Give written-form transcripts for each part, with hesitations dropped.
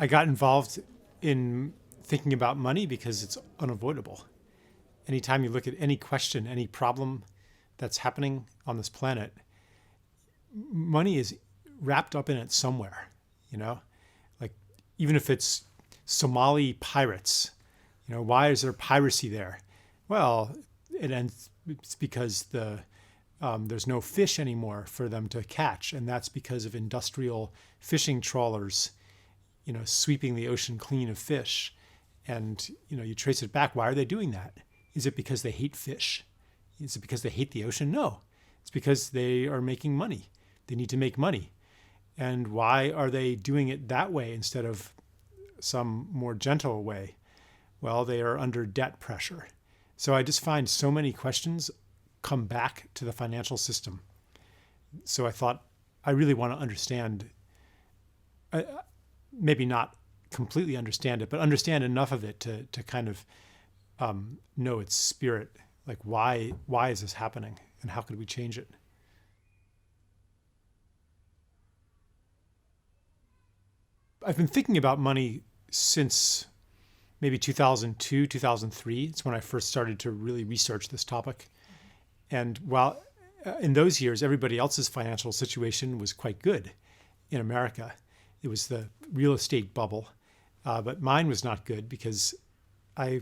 I got involved in thinking about money because it's unavoidable. Anytime you look at any question, any problem that's happening on this planet, money is wrapped up in it somewhere, you know? Like, even if it's Somali pirates, why is there piracy there? Well, it's because there's no fish anymore for them to catch, and that's because of industrial fishing trawlers, sweeping the ocean clean of fish. And you trace it back. Why are they doing that? Is it because they hate fish? Is it because they hate the ocean? No, it's because they are making money. They need to make money. And why are they doing it that way instead of some more gentle way? Well, they are under debt pressure. So I just find so many questions come back to the financial system. So I thought I really want to understand, maybe not completely understand it, but understand enough of it to kind of know its spirit. Like, why is this happening, and how could we change it? I've been thinking about money since maybe 2002, 2003. It's when I first started to really research this topic. And while in those years, everybody else's financial situation was quite good in America. It was the real estate bubble. But mine was not good because I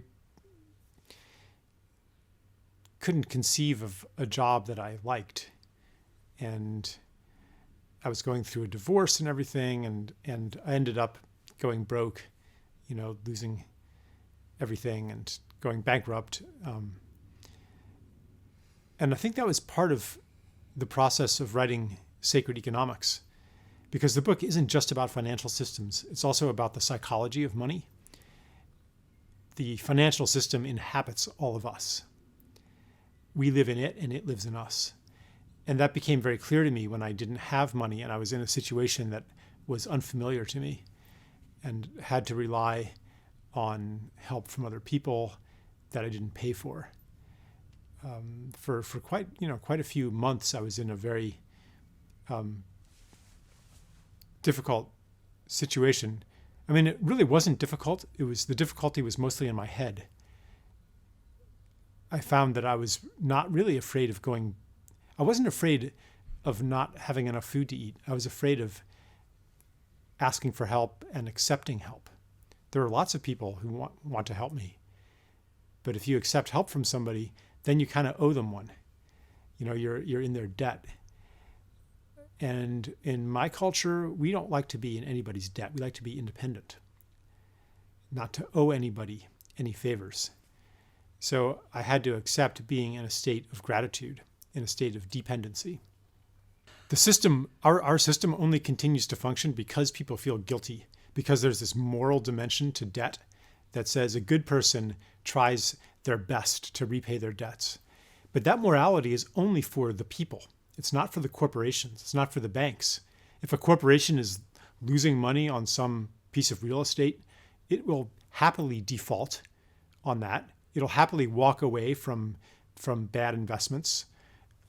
couldn't conceive of a job that I liked. And I was going through a divorce and everything, and I ended up going broke, losing everything and going bankrupt. And I think that was part of the process of writing Sacred Economics, because the book isn't just about financial systems. It's also about the psychology of money. The financial system inhabits all of us. We live in it, and it lives in us. And that became very clear to me when I didn't have money and I was in a situation that was unfamiliar to me and had to rely on help from other people that I didn't pay for. For quite a few months, I was in a very difficult situation. I mean, it really wasn't difficult. The difficulty was mostly in my head. I found that I was not really afraid of going. I wasn't afraid of not having enough food to eat. I was afraid of asking for help and accepting help. There are lots of people who want to help me. But if you accept help from somebody, then you kind of owe them one. You're in their debt. And in my culture, we don't like to be in anybody's debt. We like to be independent, not to owe anybody any favors. So I had to accept being in a state of gratitude, in a state of dependency. The system, our system only continues to function because people feel guilty, because there's this moral dimension to debt that says a good person tries their best to repay their debts. But that morality is only for the people. It's not for the corporations. It's not for the banks. If a corporation is losing money on some piece of real estate, it will happily default on that. It'll happily walk away from bad investments.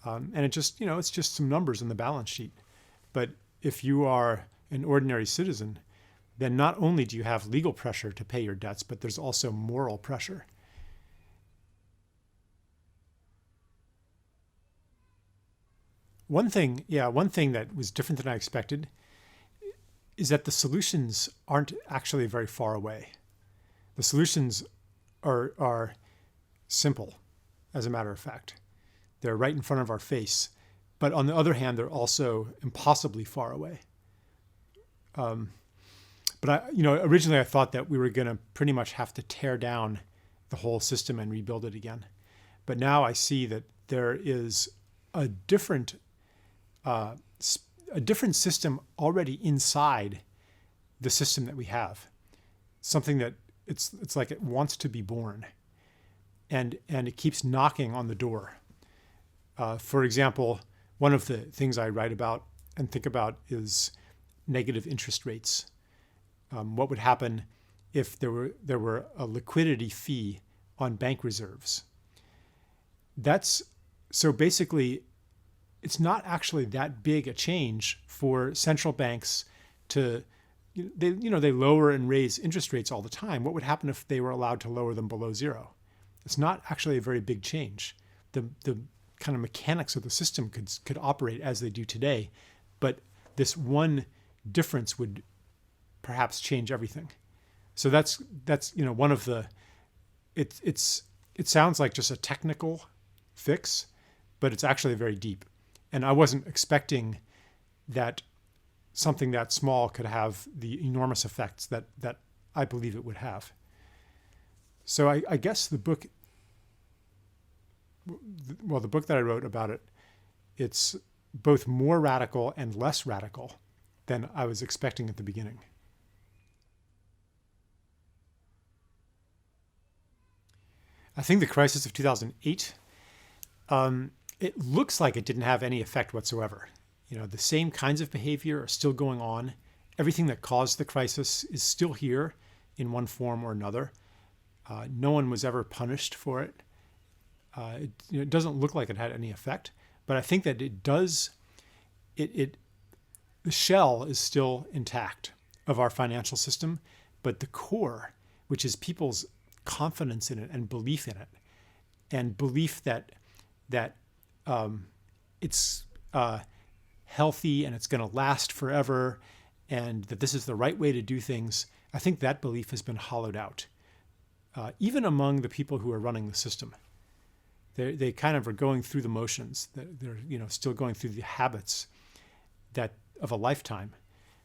And it's just some numbers on the balance sheet. But if you are an ordinary citizen, then not only do you have legal pressure to pay your debts, but there's also moral pressure. One thing that was different than I expected is that the solutions aren't actually very far away. The solutions are simple, as a matter of fact. They're right in front of our face. But on the other hand, they're also impossibly far away. Originally I thought that we were going to pretty much have to tear down the whole system and rebuild it again. But now I see that there is a different system already inside the system that we have. Something that it's like it wants to be born, and it keeps knocking on the door. For example, one of the things I write about and think about is negative interest rates. What would happen if there were a liquidity fee on bank reserves? So basically, it's not actually that big a change for central banks to they lower and raise interest rates all the time. What would happen if they were allowed to lower them below zero? It's not actually a very big change. The kind of mechanics of the system could operate as they do today, but this one difference would perhaps change everything. So that's one of the it sounds like just a technical fix, but it's actually very deep. And I wasn't expecting that something that small could have the enormous effects that I believe it would have. So I guess the book that I wrote about it, it's both more radical and less radical than I was expecting at the beginning. I think the crisis of 2008, it looks like it didn't have any effect whatsoever. The same kinds of behavior are still going on. Everything that caused the crisis is still here in one form or another. No one was ever punished for it. It doesn't look like it had any effect, but I think that it does. The shell is still intact of our financial system, but the core, which is people's confidence in it and belief in it, and belief that it's healthy and it's going to last forever, and that this is the right way to do things, I think that belief has been hollowed out, even among the people who are running the system. They kind of are going through the motions. They're still going through the habits of a lifetime,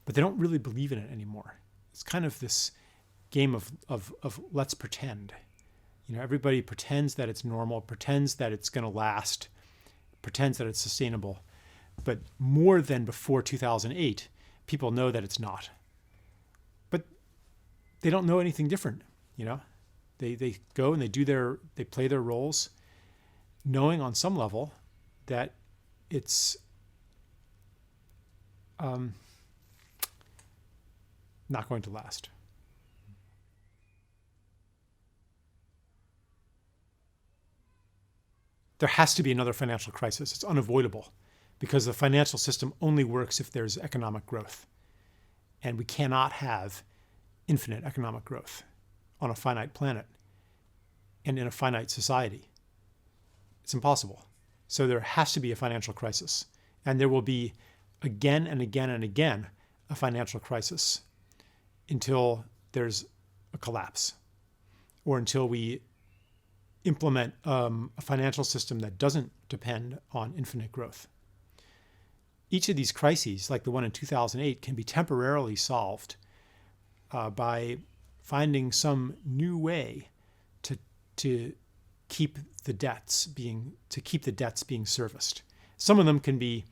but they don't really believe in it anymore. It's kind of this game of let's pretend. Everybody pretends that it's normal, pretends that it's going to last, pretends that it's sustainable. But more than before 2008, people know that it's not. But they don't know anything different. They go and they play their roles, knowing on some level that it's not going to last. There has to be another financial crisis. It's unavoidable because the financial system only works if there's economic growth. And we cannot have infinite economic growth on a finite planet and in a finite society. It's impossible. So there has to be a financial crisis. And there will be again and again and again a financial crisis until there's a collapse or until we implement a financial system that doesn't depend on infinite growth. Each of these crises, like the one in 2008, can be temporarily solved by finding some new way to keep the debts being serviced. Some of them can be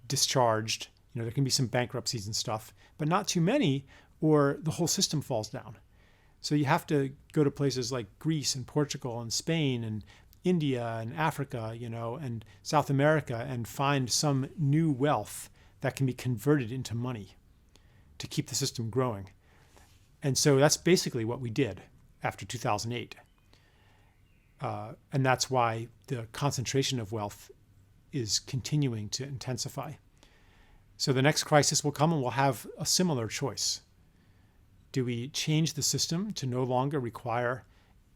discharged. There can be some bankruptcies and stuff, but not too many, or the whole system falls down. So you have to go to places like Greece and Portugal and Spain and India and Africa, and South America, and find some new wealth that can be converted into money to keep the system growing. And so that's basically what we did after 2008. And that's why the concentration of wealth is continuing to intensify. So the next crisis will come and we'll have a similar choice. Do we change the system to no longer require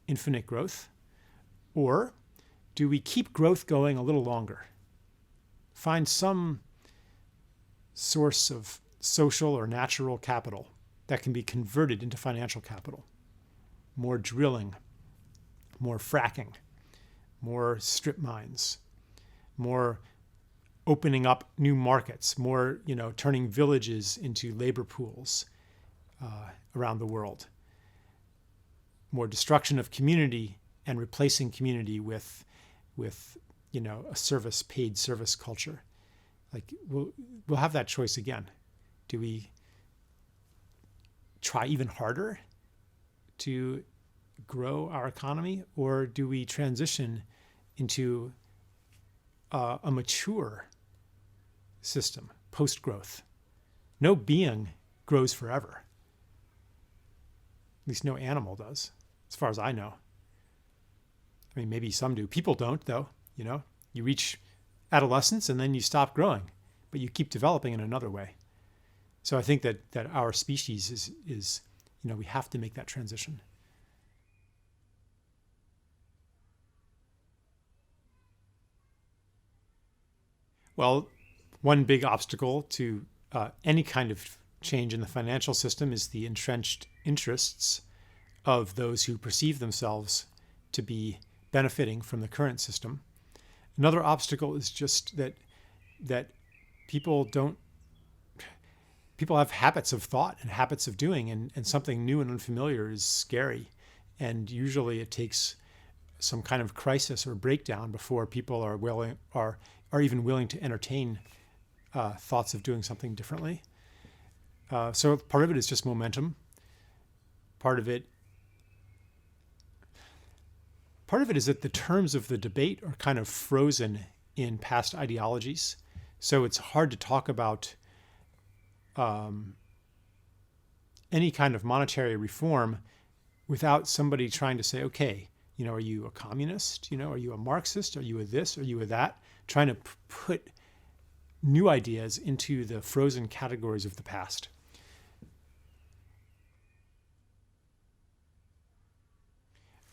infinite growth? Or do we keep growth going a little longer? Find some source of social or natural capital that can be converted into financial capital. More drilling, more fracking, more strip mines, more opening up new markets, more, turning villages into labor pools around the world. More destruction of community and replacing community with a paid service culture. Like we'll have that choice again. Do we try even harder to grow our economy, or do we transition into a mature system post-growth? No being grows forever. At least no animal does, as far as I know. I mean, maybe some do. People don't, though. You reach adolescence and then you stop growing, but you keep developing in another way. So I think that our species is we have to make that transition. Well, one big obstacle to any kind of change in the financial system is the entrenched interests of those who perceive themselves to be benefiting from the current system. Another obstacle is just that people don't people have habits of thought and habits of doing, and something new and unfamiliar is scary. And usually it takes some kind of crisis or breakdown before people are even willing to entertain thoughts of doing something differently. So part of it is just momentum. Part of it is that the terms of the debate are kind of frozen in past ideologies. So it's hard to talk about any kind of monetary reform without somebody trying to say, okay, are you a communist? Are you a Marxist? Are you a this? Are you a that? Trying to put new ideas into the frozen categories of the past.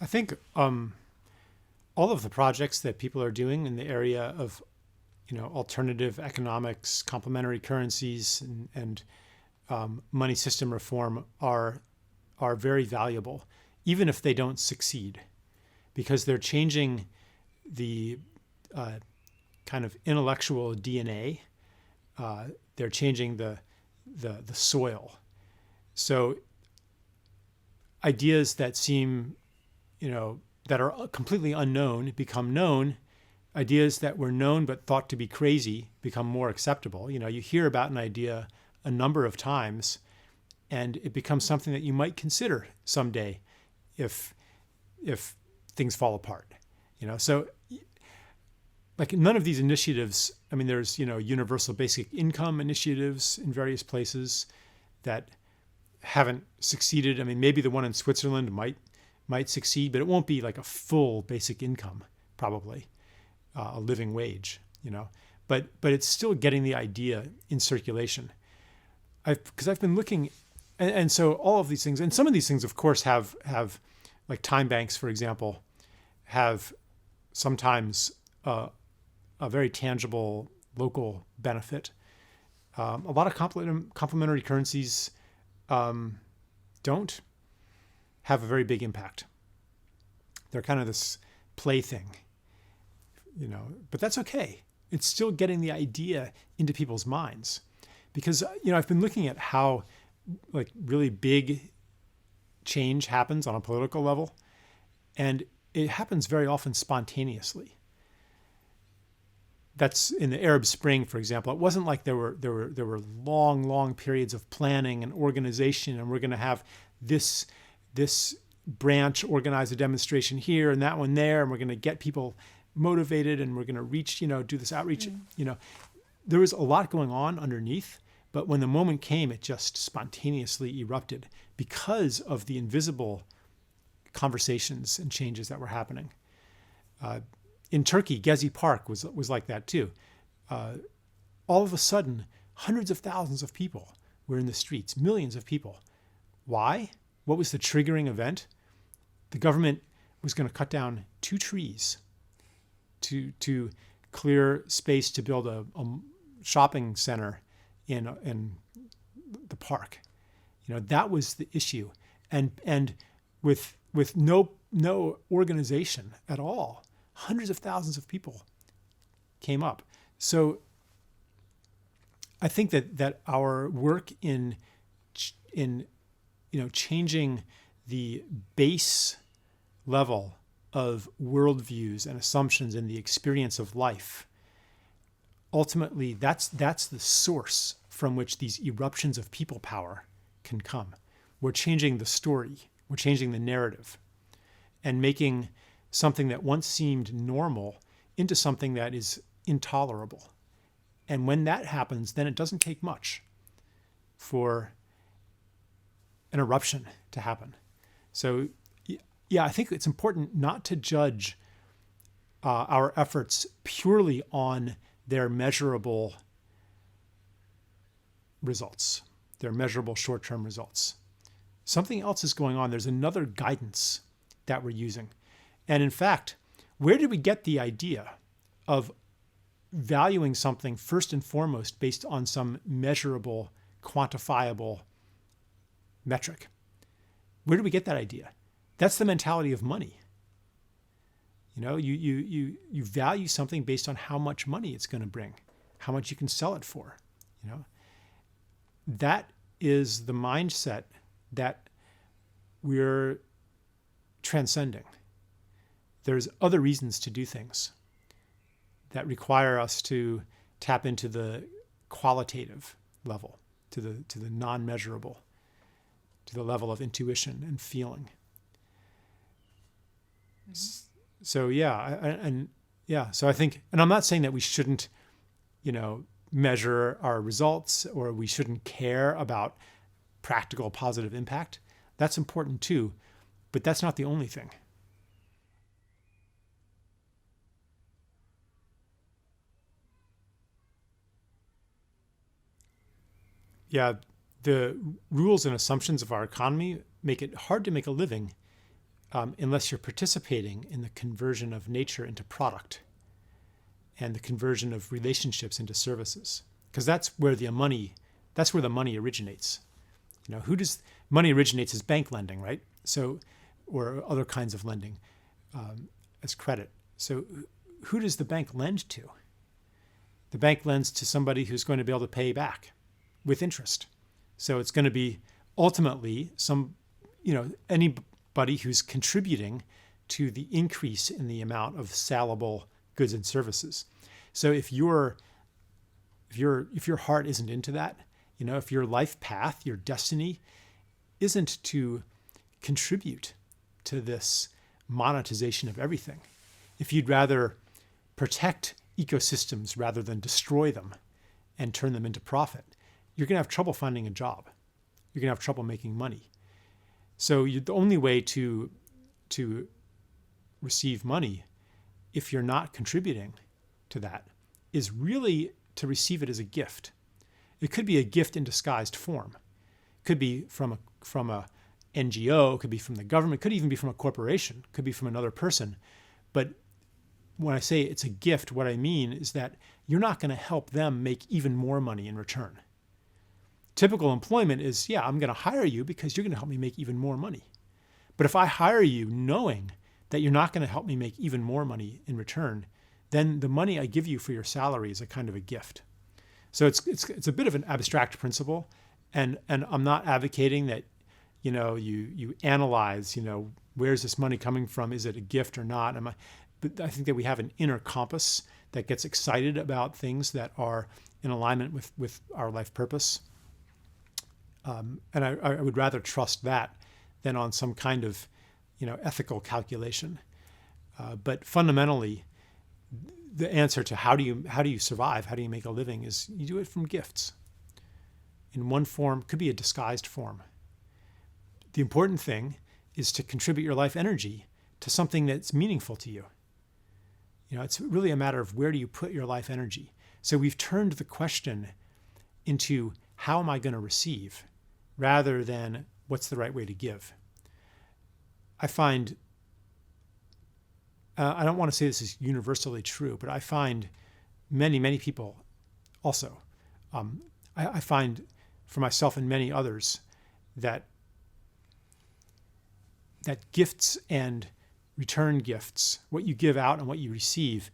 I think all of the projects that people are doing in the area of alternative economics, complementary currencies, and money system reform are very valuable, even if they don't succeed, because they're changing the kind of intellectual DNA. They're changing the soil. So ideas that seem that are completely unknown become known. Ideas that were known but thought to be crazy become more acceptable. You hear about an idea a number of times, and it becomes something that you might consider someday if things fall apart. So like none of these initiatives, there's universal basic income initiatives in various places that haven't succeeded. Maybe the one in Switzerland might succeed, but it won't be like a full basic income, probably. A living wage, but it's still getting the idea in circulation. Because I've been looking, and so all of these things, and some of these things, of course, have like time banks, for example, have sometimes a very tangible local benefit. A lot of complementary currencies don't have a very big impact. They're kind of this plaything. But that's okay. It's still getting the idea into people's minds, because I've been looking at how like really big change happens on a political level, and it happens very often spontaneously. That's in the Arab Spring, for example. It wasn't like there were long periods of planning and organization, and we're going to have this branch organize a demonstration here and that one there, and we're going to get people motivated, and we're going to reach, do this outreach. There was a lot going on underneath, but when the moment came, it just spontaneously erupted because of the invisible conversations and changes that were happening. In Turkey, Gezi Park was like that too. All of a sudden, hundreds of thousands of people were in the streets, millions of people. Why? What was the triggering event? The government was going to cut down 2 trees to clear space to build a shopping center in the park. That was the issue, and with no organization at all, hundreds of thousands of people came up. So I think that our work in changing the base level of worldviews and assumptions in the experience of life, ultimately that's the source from which these eruptions of people power can come. We're changing the story, we're changing the narrative, and making something that once seemed normal into something that is intolerable. And when that happens, then it doesn't take much for an eruption to happen. So yeah, I think it's important not to judge our efforts purely on their measurable results. They're measurable short-term results. Something else is going on. There's another guidance that we're using. And in fact, where did we get the idea of valuing something first and foremost based on some measurable, quantifiable metric? Where did we get that idea? That's the mentality of money. You know, you value something based on how much money it's going to bring, how much you can sell it for. You know, that is the mindset that we're transcending. There's other reasons to do things that require us to tap into the qualitative level, to the non-measurable, to the level of intuition and feeling. So so I think, and I'm not saying that we shouldn't, measure our results, or we shouldn't care about practical positive impact. That's important too, but that's not the only thing. Yeah, the rules and assumptions of our economy make it hard to make a living unless you're participating in the conversion of nature into product and the conversion of relationships into services, because that's where the money originates. Money originates as bank lending, right? So, or other kinds of lending as credit. So, who does the bank lend to? The bank lends to somebody who's going to be able to pay back with interest. So it's going to be ultimately anybody who's contributing to the increase in the amount of salable goods and services. So if your heart isn't into that, if your life path, your destiny isn't to contribute to this monetization of everything, if you'd rather protect ecosystems rather than destroy them and turn them into profit, you're going to have trouble finding a job. You're going to have trouble making money. So the only way to receive money, if you're not contributing to that, is really to receive it as a gift. It could be a gift in disguised form. It could be from a NGO, it could be from the government, it could even be from a corporation, it could be from another person. But when I say it's a gift, what I mean is that you're not going to help them make even more money in return. Typical employment is, I'm going to hire you because you're going to help me make even more money. But if I hire you knowing that you're not going to help me make even more money in return, then the money I give you for your salary is a kind of a gift. So it's a bit of an abstract principle, and I'm not advocating that you analyze where's this money coming from? Is it a gift or not? But I think that we have an inner compass that gets excited about things that are in alignment with our life purpose. And I would rather trust that than on some kind of, ethical calculation. But fundamentally, the answer to how do you survive, how do you make a living, is you do it from gifts. In one form, could be a disguised form. The important thing is to contribute your life energy to something that's meaningful to you. It's really a matter of where do you put your life energy. So we've turned the question into how am I going to receive, rather than what's the right way to give. I find, I don't want to say this is universally true, but I find many, many people also, I find for myself and many others that gifts and return gifts, what you give out and what you receive,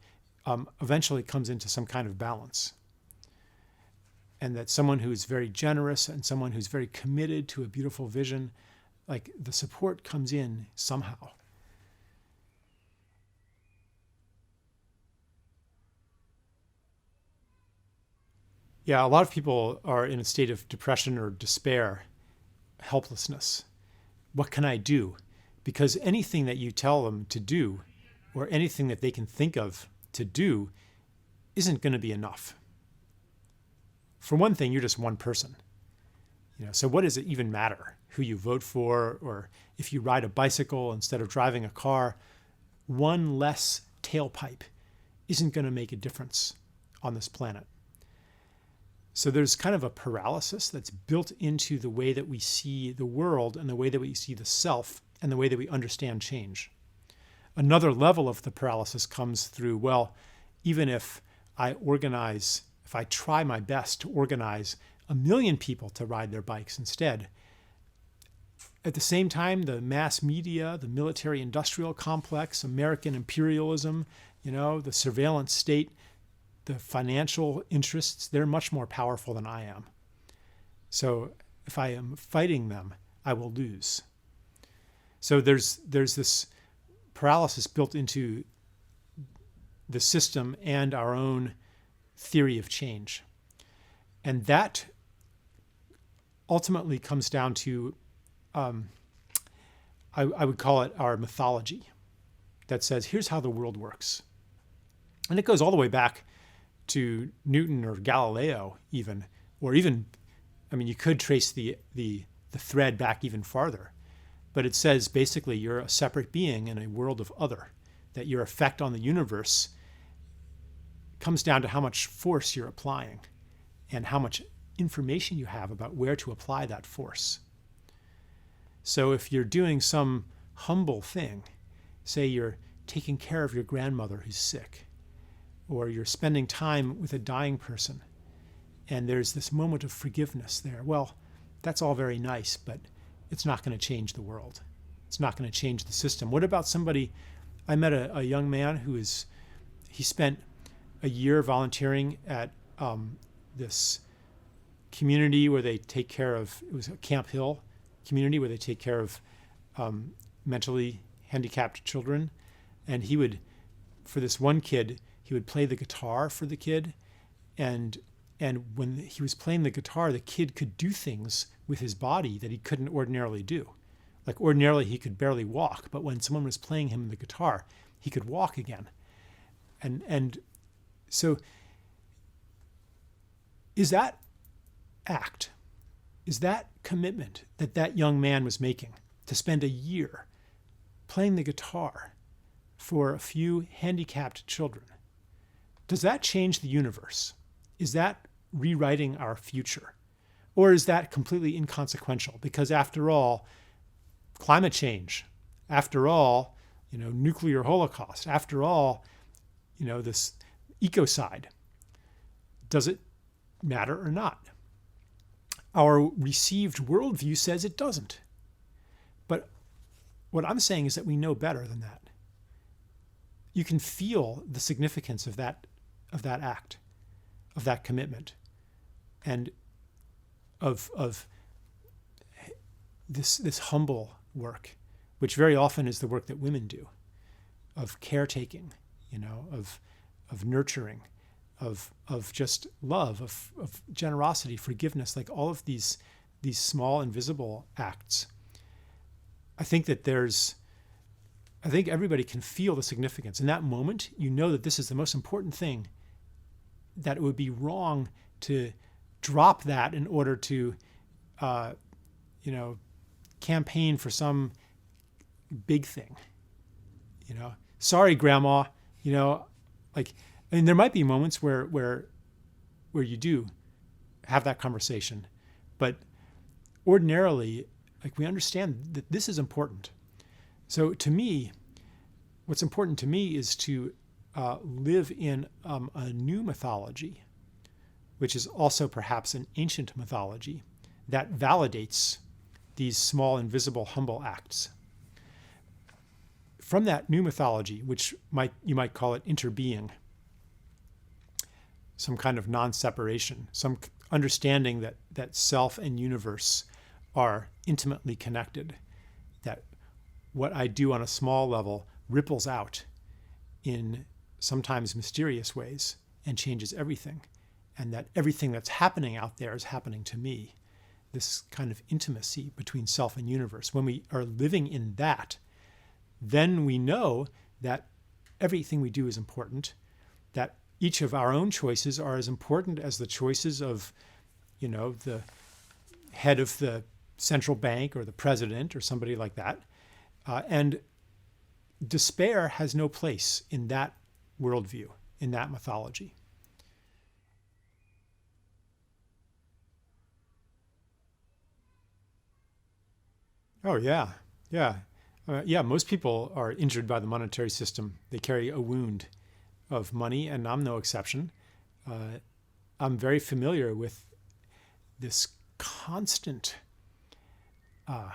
eventually comes into some kind of balance. And that someone who's very generous and someone who's very committed to a beautiful vision, like the support comes in somehow. Yeah, a lot of people are in a state of depression or despair, helplessness. What can I do? Because anything that you tell them to do, or anything that they can think of to do, isn't going to be enough. For one thing, you're just one person. So what does it even matter who you vote for, or if you ride a bicycle instead of driving a car? One less tailpipe isn't going to make a difference on this planet. So there's kind of a paralysis that's built into the way that we see the world and the way that we see the self and the way that we understand change. Another level of the paralysis comes through, well, even if I try my best to organize 1 million people to ride their bikes instead, at the same time, the mass media, the military-industrial complex, American imperialism, the surveillance state, the financial interests, they're much more powerful than I am. So if I am fighting them, I will lose. So there's this paralysis built into the system and our own theory of change. And that ultimately comes down to, I would call it our mythology that says, here's how the world works. And it goes all the way back to Newton or Galileo even, or even, you could trace the thread back even farther. But it says basically you're a separate being in a world of other, that your effect on the universe comes down to how much force you're applying and how much information you have about where to apply that force. So if you're doing some humble thing, say you're taking care of your grandmother who's sick, or you're spending time with a dying person, and there's this moment of forgiveness there, well, that's all very nice, but it's not going to change the world. It's not going to change the system. What about somebody, I met a young man he spent a year volunteering at this community where they take care of, it was a Camp Hill community where they take care of mentally handicapped children. And he would, for this one kid, he would play the guitar for the kid. And when he was playing the guitar, the kid could do things with his body that he couldn't ordinarily do. Like ordinarily he could barely walk, but when someone was playing him the guitar, he could walk again. And so is that act, is that commitment that young man was making to spend a year playing the guitar for a few handicapped children, does that change the universe? Is that rewriting our future? Or is that completely inconsequential? Because after all, climate change, after all, nuclear holocaust, after all, this ecocide, does it matter or not? Our received worldview says it doesn't. But what I'm saying is that we know better than that. You can feel the significance of that act, of that commitment, and of this humble work, which very often is the work that women do, of caretaking, of nurturing, of just love, of generosity, forgiveness, like all of these small invisible acts. I think everybody can feel the significance. In that moment, you know that this is the most important thing, that it would be wrong to drop that in order to, campaign for some big thing. Sorry, Grandma. There might be moments where you do have that conversation, but ordinarily, we understand that this is important. So to me, what's important to me is to live in a new mythology, which is also perhaps an ancient mythology that validates these small, invisible, humble acts. From that new mythology, which you might call it interbeing, some kind of non-separation, some understanding that self and universe are intimately connected, that what I do on a small level ripples out in sometimes mysterious ways and changes everything, and that everything that's happening out there is happening to me. This kind of intimacy between self and universe. When we are living in that, then we know that everything we do is important, that each of our own choices are as important as the choices of, the head of the central bank or the president or somebody like that. And despair has no place in that worldview, in that mythology. Oh, yeah. Yeah. Yeah, most people are injured by the monetary system. They carry a wound of money, and I'm no exception. Uh, I'm very familiar with this constant, uh,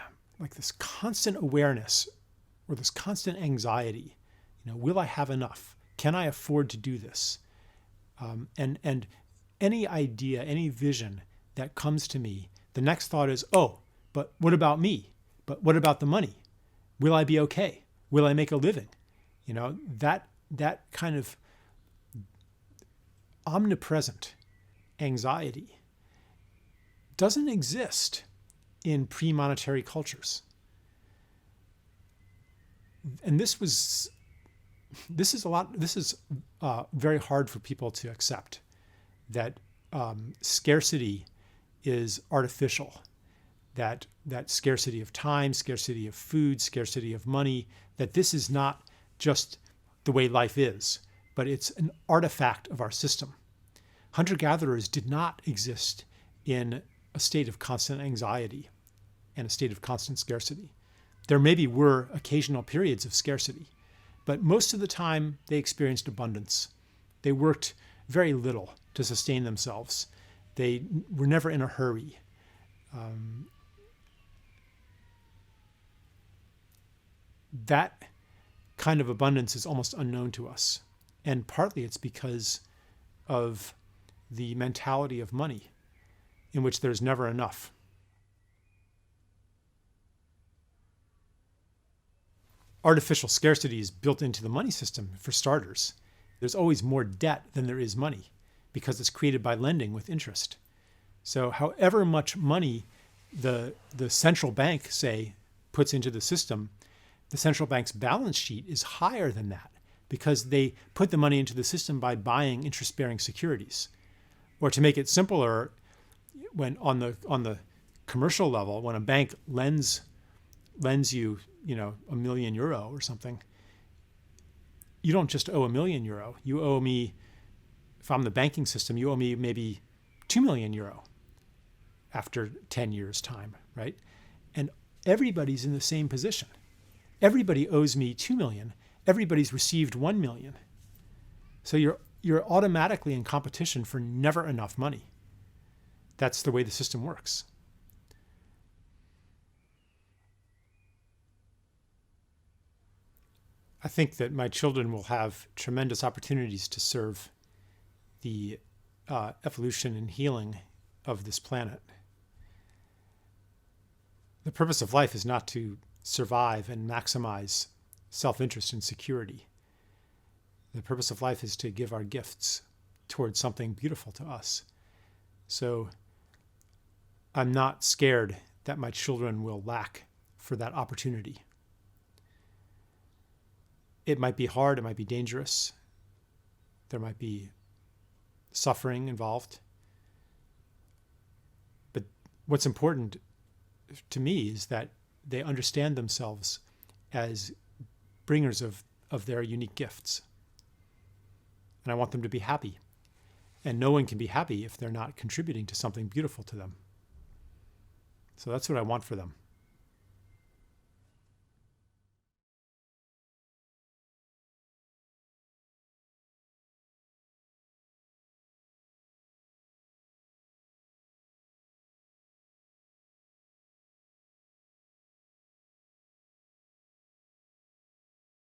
this constant awareness or this constant anxiety. Will I have enough? Can I afford to do this? And any idea, any vision that comes to me, the next thought is, oh, but what about me? But what about the money? Will I be okay? Will I make a living? That kind of omnipresent anxiety doesn't exist in pre-monetary cultures. And this is very hard for people to accept, that scarcity is artificial, that scarcity of time, scarcity of food, scarcity of money, that this is not just the way life is, but it's an artifact of our system. Hunter-gatherers did not exist in a state of constant anxiety and a state of constant scarcity. There maybe were occasional periods of scarcity, but most of the time they experienced abundance. They worked very little to sustain themselves. They were never in a hurry. That kind of abundance is almost unknown to us. And partly it's because of the mentality of money, in which there's never enough. Artificial scarcity is built into the money system, for starters. There's always more debt than there is money because it's created by lending with interest. So however much money the central bank, say, puts into the system, the central bank's balance sheet is higher than that because they put the money into the system by buying interest-bearing securities. Or to make it simpler, when on the commercial level, when a bank lends you, €1 million or something, you don't just owe €1 million. You owe me, if I'm the banking system, you owe me maybe €2 million after 10 years' time, right? And everybody's in the same position. Everybody owes me $2 million. Everybody's received $1 million. So you're automatically in competition for never enough money. That's the way the system works. I think that my children will have tremendous opportunities to serve the evolution and healing of this planet. The purpose of life is not to survive and maximize self-interest and security. The purpose of life is to give our gifts towards something beautiful to us. So I'm not scared that my children will lack for that opportunity. It might be hard, it might be dangerous. There might be suffering involved. But what's important to me is that they understand themselves as bringers of their unique gifts. And I want them to be happy. And no one can be happy if they're not contributing to something beautiful to them. So that's what I want for them.